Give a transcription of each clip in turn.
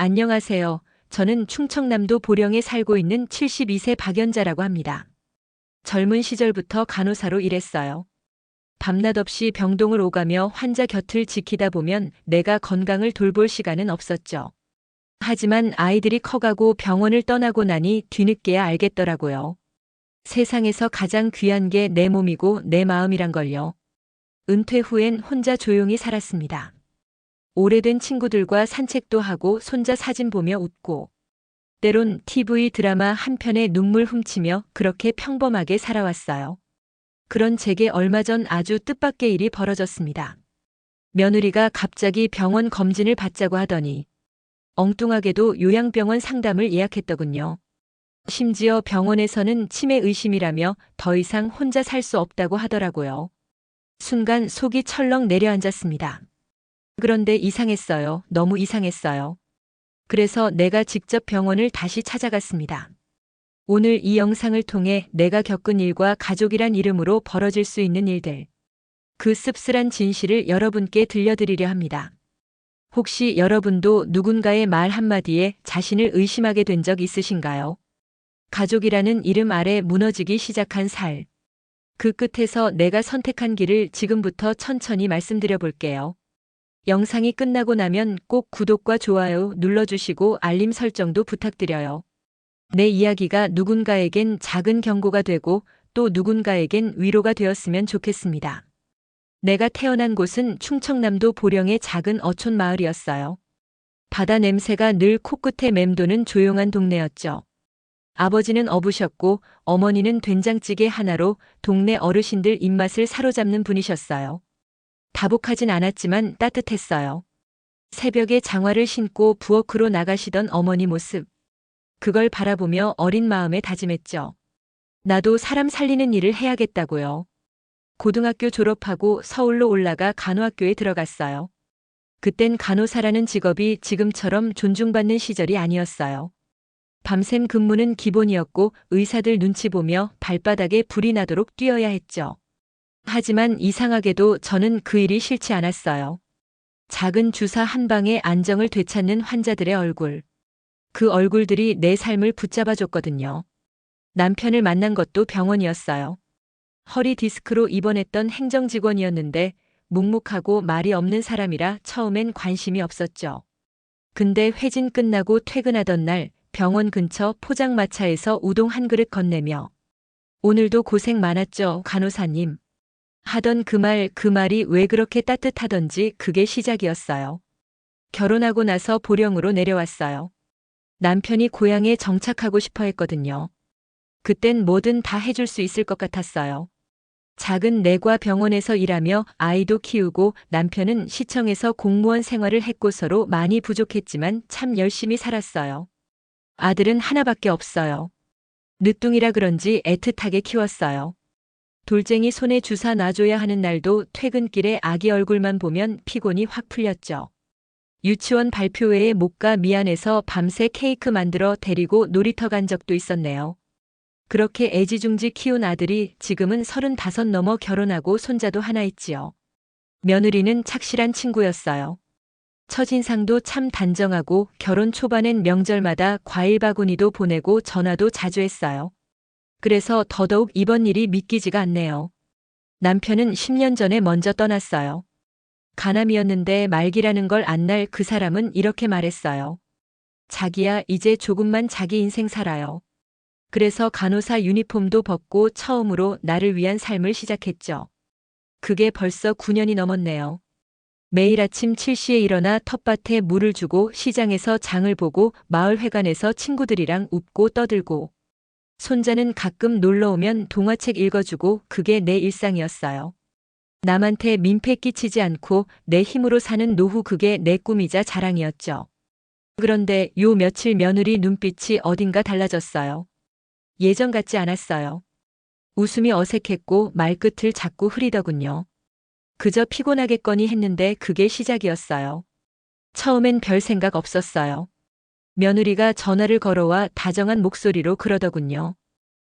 안녕하세요. 저는 충청남도 보령에 살고 있는 72세 박연자라고 합니다. 젊은 시절부터 간호사로 일했어요. 밤낮 없이 병동을 오가며 환자 곁을 지키다 보면 내가 건강을 돌볼 시간은 없었죠. 하지만 아이들이 커가고 병원을 떠나고 나니 뒤늦게야 알겠더라고요. 세상에서 가장 귀한 게 내 몸이고 내 마음이란 걸요. 은퇴 후엔 혼자 조용히 살았습니다. 오래된 친구들과 산책도 하고 손자 사진 보며 웃고 때론 TV 드라마 한 편에 눈물 훔치며 그렇게 평범하게 살아왔어요. 그런 제게 얼마 전 아주 뜻밖의 일이 벌어졌습니다. 며느리가 갑자기 병원 검진을 받자고 하더니 엉뚱하게도 요양병원 상담을 예약했더군요. 심지어 병원에서는 치매 의심이라며 더 이상 혼자 살 수 없다고 하더라고요. 순간 속이 철렁 내려앉았습니다. 그런데 이상했어요. 너무 이상했어요. 그래서 내가 직접 병원을 다시 찾아갔습니다. 오늘 이 영상을 통해 내가 겪은 일과 가족이란 이름으로 벌어질 수 있는 일들, 그 씁쓸한 진실을 여러분께 들려드리려 합니다. 혹시 여러분도 누군가의 말 한마디에 자신을 의심하게 된 적 있으신가요? 가족이라는 이름 아래 무너지기 시작한 살. 그 끝에서 내가 선택한 길을 지금부터 천천히 말씀드려 볼게요. 영상이 끝나고 나면 꼭 구독과 좋아요 눌러주시고 알림 설정도 부탁드려요. 내 이야기가 누군가에겐 작은 경고가 되고 또 누군가에겐 위로가 되었으면 좋겠습니다. 내가 태어난 곳은 충청남도 보령의 작은 어촌 마을이었어요. 바다 냄새가 늘 코끝에 맴도는 조용한 동네였죠. 아버지는 어부셨고 어머니는 된장찌개 하나로 동네 어르신들 입맛을 사로잡는 분이셨어요. 다복하진 않았지만 따뜻했어요. 새벽에 장화를 신고 부엌으로 나가시던 어머니 모습. 그걸 바라보며 어린 마음에 다짐했죠. 나도 사람 살리는 일을 해야겠다고요. 고등학교 졸업하고 서울로 올라가 간호학교에 들어갔어요. 그땐 간호사라는 직업이 지금처럼 존중받는 시절이 아니었어요. 밤샘 근무는 기본이었고 의사들 눈치 보며 발바닥에 불이 나도록 뛰어야 했죠. 하지만 이상하게도 저는 그 일이 싫지 않았어요. 작은 주사 한 방에 안정을 되찾는 환자들의 얼굴. 그 얼굴들이 내 삶을 붙잡아줬거든요. 남편을 만난 것도 병원이었어요. 허리 디스크로 입원했던 행정직원이었는데 묵묵하고 말이 없는 사람이라 처음엔 관심이 없었죠. 근데 회진 끝나고 퇴근하던 날 병원 근처 포장마차에서 우동 한 그릇 건네며 오늘도 고생 많았죠, 간호사님. 하던 그 말이 왜 그렇게 따뜻하던지 그게 시작이었어요. 결혼하고 나서 보령으로 내려왔어요. 남편이 고향에 정착하고 싶어 했거든요. 그땐 뭐든 다 해줄 수 있을 것 같았어요. 작은 내과 병원에서 일하며 아이도 키우고 남편은 시청에서 공무원 생활을 했고 많이 부족했지만 참 열심히 살았어요. 아들은 하나밖에 없어요. 늦둥이라 그런지 애틋하게 키웠어요. 돌쟁이 손에 주사 놔줘야 하는 날도 퇴근길에 아기 얼굴만 보면 피곤이 확 풀렸죠. 유치원 발표회에 못 가 미안해서 밤새 케이크 만들어 데리고 놀이터 간 적도 있었네요. 그렇게 애지중지 키운 아들이 지금은 35 넘어 결혼하고 손자도 하나 있지요. 며느리는 착실한 친구였어요. 첫인상도 참 단정하고 결혼 초반엔 명절마다 과일 바구니도 보내고 전화도 자주 했어요. 그래서 더더욱 이번 일이 믿기지가 않네요. 남편은 10년 전에 먼저 떠났어요. 가남이었는데 말기라는 걸 안 날 그 사람은 이렇게 말했어요. 자기야, 이제 조금만 자기 인생 살아요. 그래서 간호사 유니폼도 벗고 처음으로 나를 위한 삶을 시작했죠. 그게 벌써 9년이 넘었네요. 매일 아침 7시에 일어나 텃밭에 물을 주고 시장에서 장을 보고 마을회관에서 친구들이랑 웃고 떠들고 손자는 가끔 놀러 오면 동화책 읽어주고 그게 내 일상이었어요. 남한테 민폐 끼치지 않고 내 힘으로 사는 노후, 그게 내 꿈이자 자랑이었죠. 그런데 요 며칠 며느리 눈빛이 어딘가 달라졌어요. 예전 같지 않았어요. 웃음이 어색했고 말끝을 자꾸 흐리더군요. 그저 피곤하겠거니 했는데 그게 시작이었어요. 처음엔 별 생각 없었어요. 며느리가 전화를 걸어와 다정한 목소리로 그러더군요.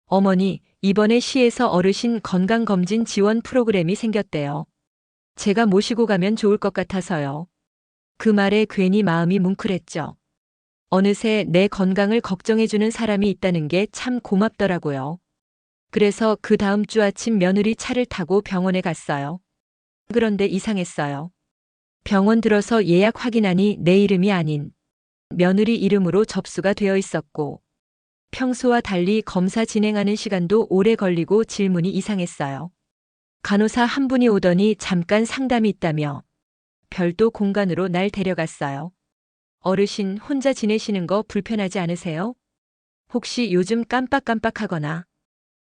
어머니, 이번에 시에서 어르신 건강검진 지원 프로그램이 생겼대요. 제가 모시고 가면 좋을 것 같아서요. 그 말에 괜히 마음이 뭉클했죠. 어느새 내 건강을 걱정해주는 사람이 있다는 게 참 고맙더라고요. 그래서 그 다음 주 아침 며느리 차를 타고 병원에 갔어요. 그런데 이상했어요. 병원 들어서 예약 확인하니 내 이름이 아닌 며느리 이름으로 접수가 되어 있었고, 평소와 달리 검사 진행하는 시간도 오래 걸리고 질문이 이상했어요. 간호사 한 분이 오더니 잠깐 상담이 있다며 별도 공간으로 날 데려갔어요. 어르신 혼자 지내시는 거 불편하지 않으세요? 혹시 요즘 깜빡깜빡하거나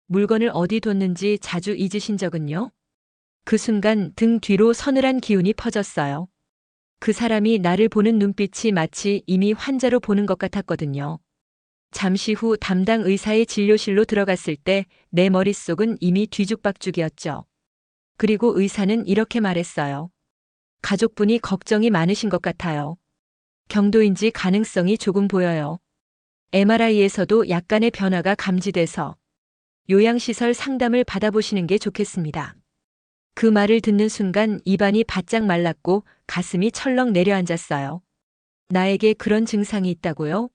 물건을 어디 뒀는지 자주 잊으신 적은요? 그 순간 등 뒤로 서늘한 기운이 퍼졌어요. 그 사람이 나를 보는 눈빛이 마치 이미 환자로 보는 것 같았거든요. 잠시 후 담당 의사의 진료실로 들어갔을 때 내 머릿속은 이미 뒤죽박죽이었죠. 그리고 의사는 이렇게 말했어요. 가족분이 걱정이 많으신 것 같아요. 경도인지 가능성이 조금 보여요. MRI에서도 약간의 변화가 감지돼서 요양시설 상담을 받아보시는 게 좋겠습니다. 그 말을 듣는 순간 입안이 바짝 말랐고 가슴이 철렁 내려앉았어요. 나에게 그런 증상이 있다고요?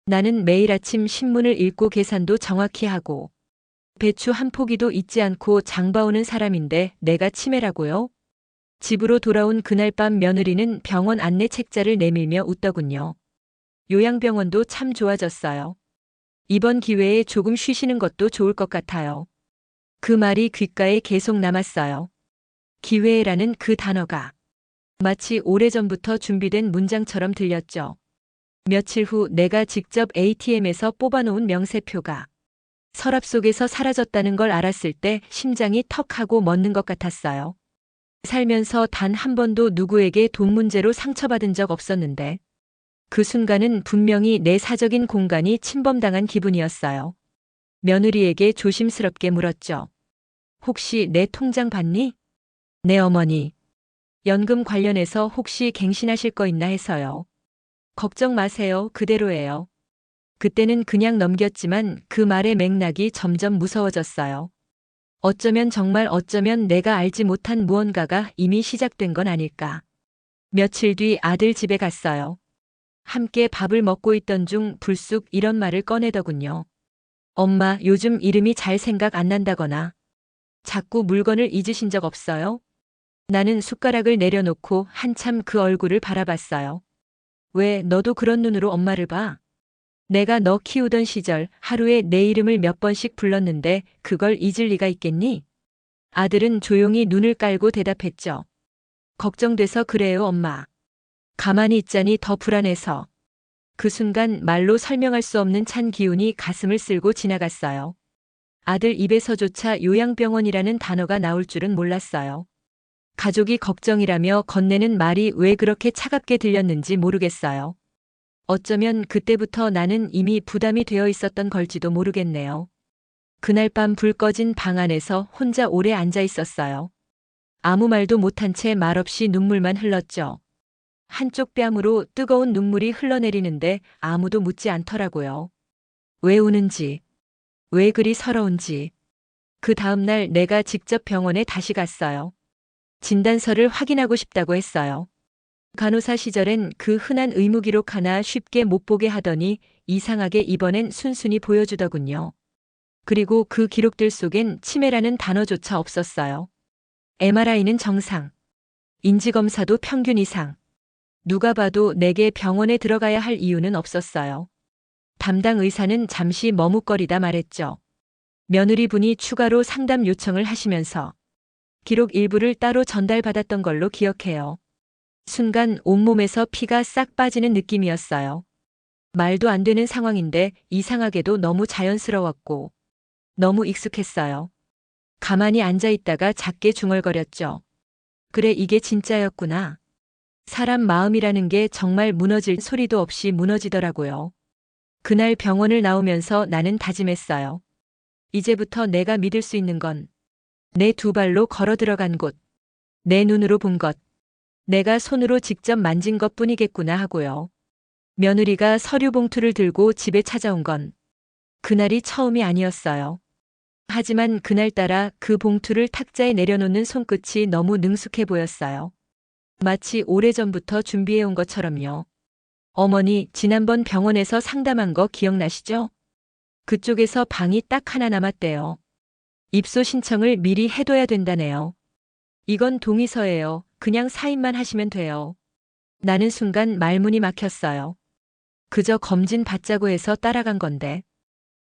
나는 매일 아침 신문을 읽고 계산도 정확히 하고 배추 한 포기도 잊지 않고 장 봐오는 사람인데 내가 치매라고요? 집으로 돌아온 그날 밤 며느리는 병원 안내 책자를 내밀며 웃더군요. 요양병원도 참 좋아졌어요. 이번 기회에 조금 쉬시는 것도 좋을 것 같아요. 그 말이 귓가에 계속 남았어요. 기회라는 그 단어가 마치 오래전부터 준비된 문장처럼 들렸죠. 며칠 후 내가 직접 ATM에서 뽑아놓은 명세표가 서랍 속에서 사라졌다는 걸 알았을 때 심장이 턱 하고 멎는 것 같았어요. 살면서 단 한 번도 누구에게 돈 문제로 상처받은 적 없었는데 그 순간은 분명히 내 사적인 공간이 침범당한 기분이었어요. 며느리에게 조심스럽게 물었죠. 혹시 내 통장 봤니? 네 어머니. 연금 관련해서 혹시 갱신하실 거 있나 해서요. 걱정 마세요. 그대로예요. 그때는 그냥 넘겼지만 그 말의 맥락이 점점 무서워졌어요. 정말 어쩌면 내가 알지 못한 무언가가 이미 시작된 건 아닐까. 며칠 뒤 아들 집에 갔어요. 함께 밥을 먹고 있던 중 불쑥 이런 말을 꺼내더군요. 엄마, 요즘 이름이 잘 생각 안 난다거나 자꾸 물건을 잊으신 적 없어요? 나는 숟가락을 내려놓고 한참 그 얼굴을 바라봤어요. 왜 너도 그런 눈으로 엄마를 봐? 내가 너 키우던 시절 하루에 내 이름을 몇 번씩 불렀는데 그걸 잊을 리가 있겠니? 아들은 조용히 눈을 깔고 대답했죠. 걱정돼서 그래요, 엄마. 가만히 있자니 더 불안해서. 그 순간 말로 설명할 수 없는 찬 기운이 가슴을 쓸고 지나갔어요. 아들 입에서조차 요양병원이라는 단어가 나올 줄은 몰랐어요. 가족이 걱정이라며 건네는 말이 왜 그렇게 차갑게 들렸는지 모르겠어요. 어쩌면 그때부터 나는 이미 부담이 되어 있었던 걸지도 모르겠네요. 그날 밤 불 꺼진 방 안에서 혼자 오래 앉아 있었어요. 아무 말도 못한 채 말없이 눈물만 흘렀죠. 한쪽 뺨으로 뜨거운 눈물이 흘러내리는데 아무도 묻지 않더라고요. 왜 우는지, 왜 그리 서러운지. 그 다음날 내가 직접 병원에 다시 갔어요. 진단서를 확인하고 싶다고 했어요. 간호사 시절엔 그 흔한 의무 기록 하나 쉽게 못 보게 하더니 이상하게 이번엔 순순히 보여주더군요. 그리고 그 기록들 속엔 치매라는 단어조차 없었어요. MRI는 정상, 인지검사도 평균 이상. 누가 봐도 내게 병원에 들어가야 할 이유는 없었어요. 담당 의사는 잠시 머뭇거리다 말했죠. 며느리분이 추가로 상담 요청을 하시면서 기록 일부를 따로 전달받았던 걸로 기억해요. 순간 온몸에서 피가 싹 빠지는 느낌이었어요. 말도 안 되는 상황인데 이상하게도 너무 자연스러웠고 너무 익숙했어요. 가만히 앉아 있다가 작게 중얼거렸죠. 그래, 이게 진짜였구나. 사람 마음이라는 게 정말 무너질 소리도 없이 무너지더라고요. 그날 병원을 나오면서 나는 다짐했어요. 이제부터 내가 믿을 수 있는 건 내 두 발로 걸어 들어간 곳, 내 눈으로 본 것, 내가 손으로 직접 만진 것뿐이겠구나 하고요. 며느리가 서류 봉투를 들고 집에 찾아온 건 그날이 처음이 아니었어요. 하지만 그날따라 그 봉투를 탁자에 내려놓는 손끝이 너무 능숙해 보였어요. 마치 오래전부터 준비해온 것처럼요. 어머니, 지난번 병원에서 상담한 거 기억나시죠? 그쪽에서 방이 딱 하나 남았대요. 입소 신청을 미리 해둬야 된다네요. 이건 동의서예요. 그냥 사인만 하시면 돼요. 나는 순간 말문이 막혔어요. 그저 검진 받자고 해서 따라간 건데.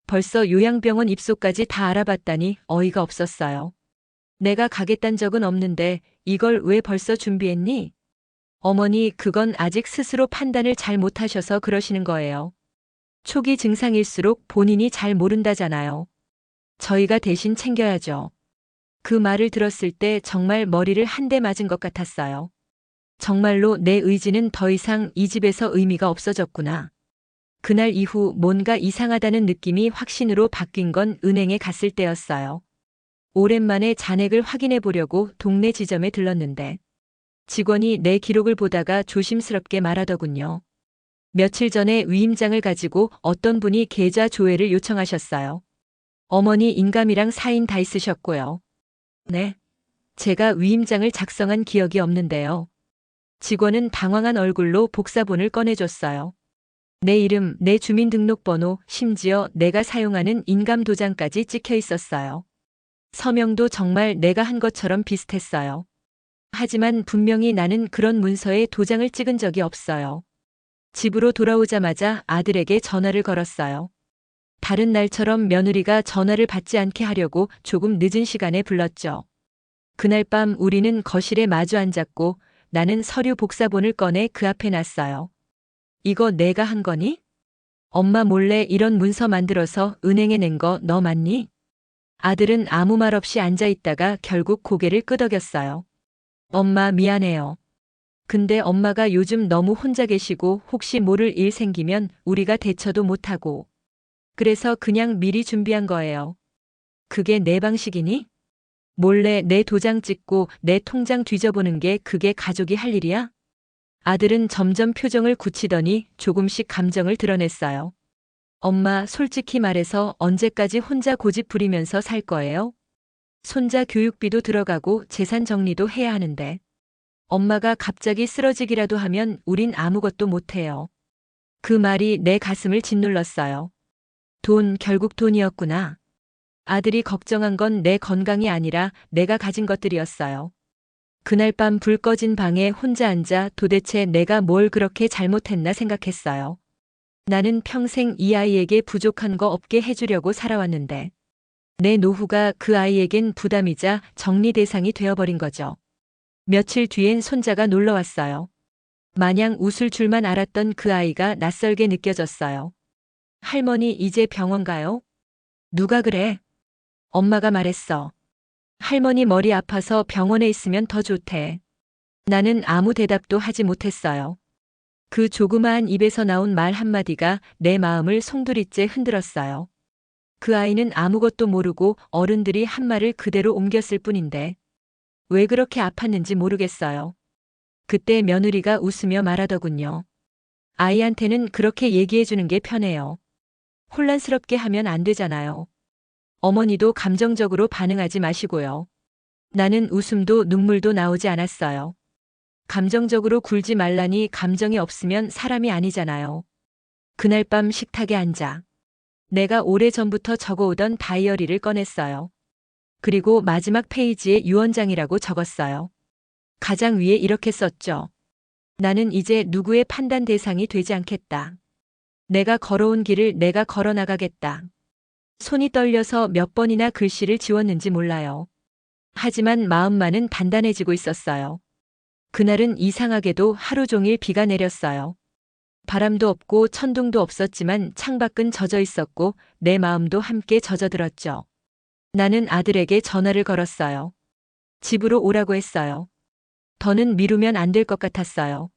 벌써 요양병원 입소까지 다 알아봤다니 어이가 없었어요. 내가 가겠단 적은 없는데 이걸 왜 벌써 준비했니? 어머니, 그건 아직 스스로 판단을 잘 못하셔서 그러시는 거예요. 초기 증상일수록 본인이 잘 모른다잖아요. 저희가 대신 챙겨야죠. 그 말을 들었을 때 정말 머리를 한 대 맞은 것 같았어요. 정말로 내 의지는 더 이상 이 집에서 의미가 없어졌구나. 그날 이후 뭔가 이상하다는 느낌이 확신으로 바뀐 건 은행에 갔을 때였어요. 오랜만에 잔액을 확인해 보려고 동네 지점에 들렀는데 직원이 내 기록을 보다가 조심스럽게 말하더군요. 며칠 전에 위임장을 가지고 어떤 분이 계좌 조회를 요청하셨어요. 어머니 인감이랑 사인 다 있으셨고요. 네. 제가 위임장을 작성한 기억이 없는데요. 직원은 당황한 얼굴로 복사본을 꺼내줬어요. 내 이름, 내 주민등록번호, 심지어 내가 사용하는 인감도장까지 찍혀 있었어요. 서명도 정말 내가 한 것처럼 비슷했어요. 하지만 분명히 나는 그런 문서에 도장을 찍은 적이 없어요. 집으로 돌아오자마자 아들에게 전화를 걸었어요. 다른 날처럼 며느리가 전화를 받지 않게 하려고 조금 늦은 시간에 불렀죠. 그날 밤 우리는 거실에 마주 앉았고 나는 서류 복사본을 꺼내 그 앞에 놨어요. 이거 내가 한 거니? 엄마 몰래 이런 문서 만들어서 은행에 낸 거 너 맞니? 아들은 아무 말 없이 앉아 있다가 결국 고개를 끄덕였어요. 엄마 미안해요. 근데 엄마가 요즘 너무 혼자 계시고 혹시 모를 일 생기면 우리가 대처도 못하고. 그래서 그냥 미리 준비한 거예요. 그게 내 방식이니? 몰래 내 도장 찍고 내 통장 뒤져보는 게 그게 가족이 할 일이야? 아들은 점점 표정을 굳히더니 조금씩 감정을 드러냈어요. 엄마, 솔직히 말해서 언제까지 혼자 고집 부리면서 살 거예요? 손자 교육비도 들어가고 재산 정리도 해야 하는데. 엄마가 갑자기 쓰러지기라도 하면 우린 아무것도 못해요. 그 말이 내 가슴을 짓눌렀어요. 돈, 결국 돈이었구나. 아들이 걱정한 건 내 건강이 아니라 내가 가진 것들이었어요. 그날 밤 불 꺼진 방에 혼자 앉아 도대체 내가 뭘 그렇게 잘못했나 생각했어요. 나는 평생 이 아이에게 부족한 거 없게 해주려고 살아왔는데 내 노후가 그 아이에겐 부담이자 정리 대상이 되어버린 거죠. 며칠 뒤엔 손자가 놀러 왔어요. 마냥 웃을 줄만 알았던 그 아이가 낯설게 느껴졌어요. 할머니 이제 병원 가요? 누가 그래? 엄마가 말했어. 할머니 머리 아파서 병원에 있으면 더 좋대. 나는 아무 대답도 하지 못했어요. 그 조그마한 입에서 나온 말 한마디가 내 마음을 송두리째 흔들었어요. 그 아이는 아무것도 모르고 어른들이 한 말을 그대로 옮겼을 뿐인데 왜 그렇게 아팠는지 모르겠어요. 그때 며느리가 웃으며 말하더군요. 아이한테는 그렇게 얘기해 주는 게 편해요. 혼란스럽게 하면 안 되잖아요. 어머니도 감정적으로 반응하지 마시고요. 나는 웃음도 눈물도 나오지 않았어요. 감정적으로 굴지 말라니 감정이 없으면 사람이 아니잖아요. 그날 밤 식탁에 앉아 내가 오래전부터 적어오던 다이어리를 꺼냈어요. 그리고 마지막 페이지에 유언장이라고 적었어요. 가장 위에 이렇게 썼죠. 나는 이제 누구의 판단 대상이 되지 않겠다. 내가 걸어온 길을 내가 걸어나가겠다. 손이 떨려서 몇 번이나 글씨를 지웠는지 몰라요. 하지만 마음만은 단단해지고 있었어요. 그날은 이상하게도 하루 종일 비가 내렸어요. 바람도 없고 천둥도 없었지만 창밖은 젖어 있었고 내 마음도 함께 젖어들었죠. 나는 아들에게 전화를 걸었어요. 집으로 오라고 했어요. 더는 미루면 안 될 것 같았어요.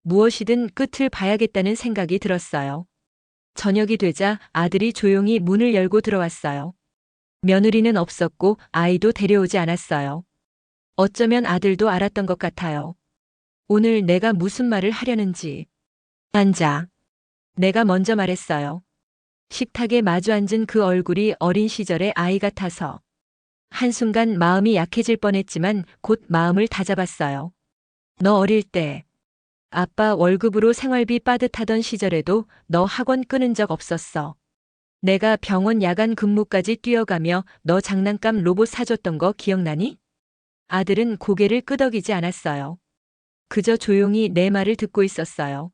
무엇이든 끝을 봐야겠다는 생각이 들었어요. 저녁이 되자 아들이 조용히 문을 열고 들어왔어요. 며느리는 없었고 아이도 데려오지 않았어요. 어쩌면 아들도 알았던 것 같아요. 오늘 내가 무슨 말을 하려는지. 앉아. 내가 먼저 말했어요. 식탁에 마주 앉은 그 얼굴이 어린 시절의 아이 같아서. 한순간 마음이 약해질 뻔했지만 곧 마음을 다잡았어요. 너 어릴 때 아빠 월급으로 생활비 빠듯하던 시절에도 너 학원 끊은 적 없었어. 내가 병원 야간 근무까지 뛰어가며 너 장난감 로봇 사줬던 거 기억나니? 아들은 고개를 끄덕이지 않았어요. 그저 조용히 내 말을 듣고 있었어요.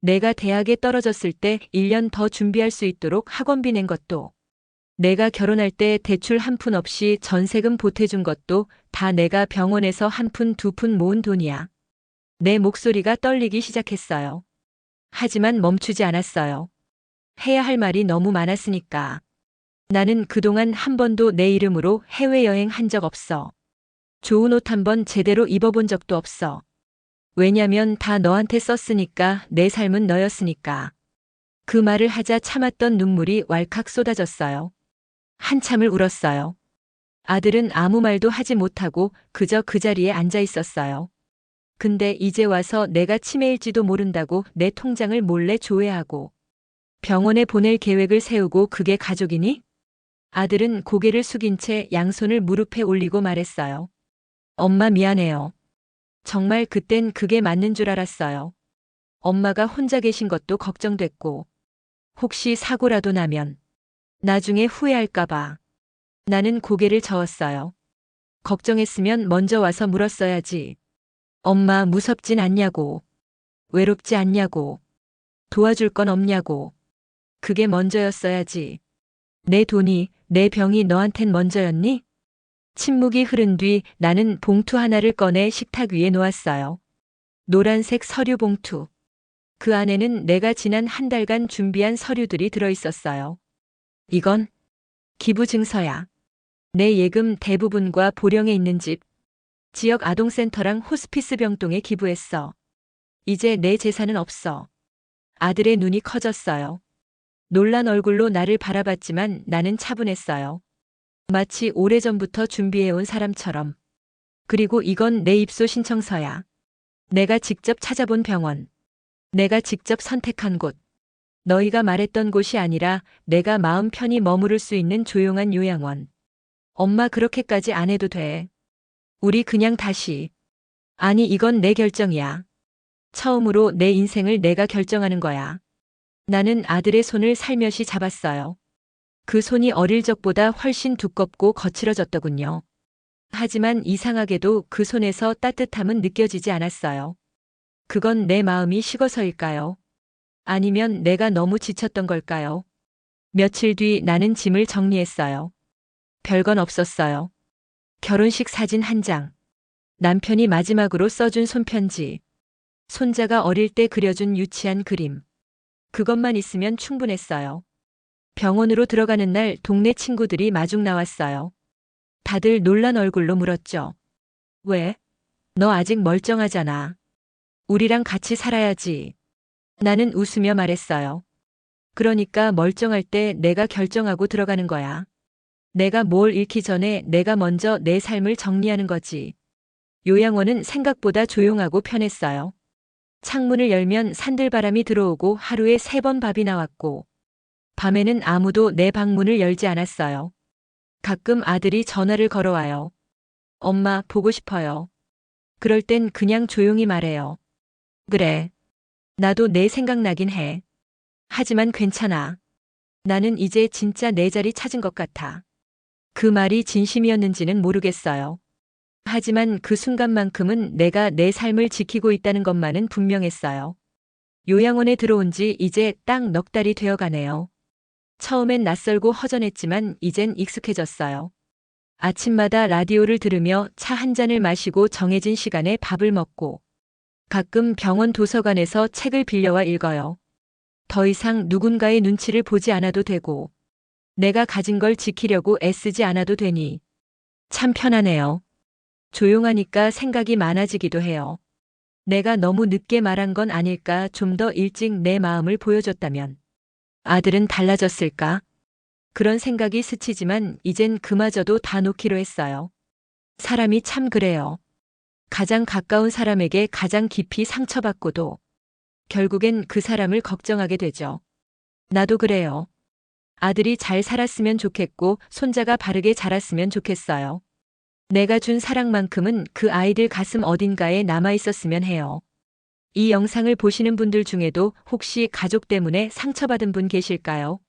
내가 대학에 떨어졌을 때 1년 더 준비할 수 있도록 학원비 낸 것도, 내가 결혼할 때 대출 한 푼 없이 전세금 보태준 것도 다 내가 병원에서 한 푼 두 푼 모은 돈이야. 내 목소리가 떨리기 시작했어요. 하지만 멈추지 않았어요. 해야 할 말이 너무 많았으니까. 나는 그동안 한 번도 내 이름으로 해외여행 한 적 없어. 좋은 옷 한 번 제대로 입어본 적도 없어. 왜냐면 다 너한테 썼으니까, 내 삶은 너였으니까. 그 말을 하자 참았던 눈물이 왈칵 쏟아졌어요. 한참을 울었어요. 아들은 아무 말도 하지 못하고 그저 그 자리에 앉아 있었어요. 근데 이제 와서 내가 치매일지도 모른다고 내 통장을 몰래 조회하고 병원에 보낼 계획을 세우고 그게 가족이니? 아들은 고개를 숙인 채 양손을 무릎에 올리고 말했어요. 엄마 미안해요. 정말 그땐 그게 맞는 줄 알았어요. 엄마가 혼자 계신 것도 걱정됐고, 혹시 사고라도 나면 나중에 후회할까봐. 나는 고개를 저었어요. 걱정했으면 먼저 와서 물었어야지. 엄마 무섭진 않냐고. 외롭지 않냐고. 도와줄 건 없냐고. 그게 먼저였어야지. 내 돈이, 내 병이 너한텐 먼저였니? 침묵이 흐른 뒤 나는 봉투 하나를 꺼내 식탁 위에 놓았어요. 노란색 서류 봉투. 그 안에는 내가 지난 한 달간 준비한 서류들이 들어있었어요. 이건 기부 증서야. 내 예금 대부분과 보령에 있는 집, 지역 아동센터랑 호스피스 병동에 기부했어. 이제 내 재산은 없어. 아들의 눈이 커졌어요. 놀란 얼굴로 나를 바라봤지만 나는 차분했어요. 마치 오래전부터 준비해온 사람처럼. 그리고 이건 내 입소 신청서야. 내가 직접 찾아본 병원. 내가 직접 선택한 곳. 너희가 말했던 곳이 아니라 내가 마음 편히 머무를 수 있는 조용한 요양원. 엄마 그렇게까지 안 해도 돼. 우리 그냥 다시. 아니 이건 내 결정이야. 처음으로 내 인생을 내가 결정하는 거야. 나는 아들의 손을 살며시 잡았어요. 그 손이 어릴 적보다 훨씬 두껍고 거칠어졌더군요. 하지만 이상하게도 그 손에서 따뜻함은 느껴지지 않았어요. 그건 내 마음이 식어서일까요? 아니면 내가 너무 지쳤던 걸까요? 며칠 뒤 나는 짐을 정리했어요. 별건 없었어요. 결혼식 사진 한 장. 남편이 마지막으로 써준 손편지. 손자가 어릴 때 그려준 유치한 그림. 그것만 있으면 충분했어요. 병원으로 들어가는 날 동네 친구들이 마중 나왔어요. 다들 놀란 얼굴로 물었죠. 왜? 너 아직 멀쩡하잖아. 우리랑 같이 살아야지. 나는 웃으며 말했어요. 그러니까 멀쩡할 때 내가 결정하고 들어가는 거야. 내가 뭘 잃기 전에 내가 먼저 내 삶을 정리하는 거지. 요양원은 생각보다 조용하고 편했어요. 창문을 열면 산들바람이 들어오고 하루에 3번 밥이 나왔고, 밤에는 아무도 내 방문을 열지 않았어요. 가끔 아들이 전화를 걸어와요. 엄마, 보고 싶어요. 그럴 땐 그냥 조용히 말해요. 그래. 나도 내 생각나긴 해. 하지만 괜찮아. 나는 이제 진짜 내 자리 찾은 것 같아. 그 말이 진심이었는지는 모르겠어요. 하지만 그 순간만큼은 내가 내 삶을 지키고 있다는 것만은 분명했어요. 요양원에 들어온 지 이제 딱 넉 달이 되어 가네요. 처음엔 낯설고 허전했지만 이젠 익숙해졌어요. 아침마다 라디오를 들으며 차 한 잔을 마시고 정해진 시간에 밥을 먹고, 가끔 병원 도서관에서 책을 빌려와 읽어요. 더 이상 누군가의 눈치를 보지 않아도 되고, 내가 가진 걸 지키려고 애쓰지 않아도 되니 참 편하네요. 조용하니까 생각이 많아지기도 해요. 내가 너무 늦게 말한 건 아닐까? 좀 더 일찍 내 마음을 보여줬다면 아들은 달라졌을까? 그런 생각이 스치지만 이젠 그마저도 다 놓기로 했어요. 사람이 참 그래요. 가장 가까운 사람에게 가장 깊이 상처받고도 결국엔 그 사람을 걱정하게 되죠. 나도 그래요. 아들이 잘 살았으면 좋겠고 손자가 바르게 자랐으면 좋겠어요. 내가 준 사랑만큼은 그 아이들 가슴 어딘가에 남아 있었으면 해요. 이 영상을 보시는 분들 중에도 혹시 가족 때문에 상처받은 분 계실까요?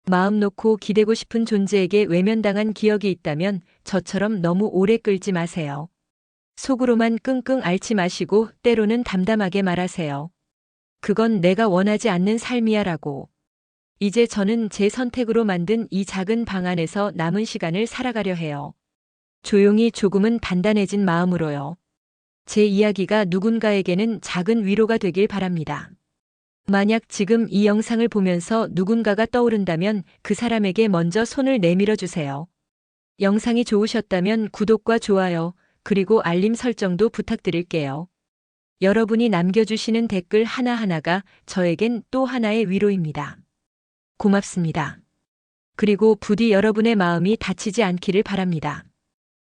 마음 놓고 기대고 싶은 존재에게 외면당한 기억이 있다면 저처럼 너무 오래 끌지 마세요. 속으로만 끙끙 앓지 마시고 때로는 담담하게 말하세요. 그건 내가 원하지 않는 삶이야 라고. 이제 저는 제 선택으로 만든 이 작은 방 안에서 남은 시간을 살아가려 해요. 조용히 조금은 단단해진 마음으로요. 제 이야기가 누군가에게는 작은 위로가 되길 바랍니다. 만약 지금 이 영상을 보면서 누군가가 떠오른다면 그 사람에게 먼저 손을 내밀어 주세요. 영상이 좋으셨다면 구독과 좋아요, 그리고 알림 설정도 부탁드릴게요. 여러분이 남겨주시는 댓글 하나하나가 저에겐 또 하나의 위로입니다. 고맙습니다. 그리고 부디 여러분의 마음이 다치지 않기를 바랍니다.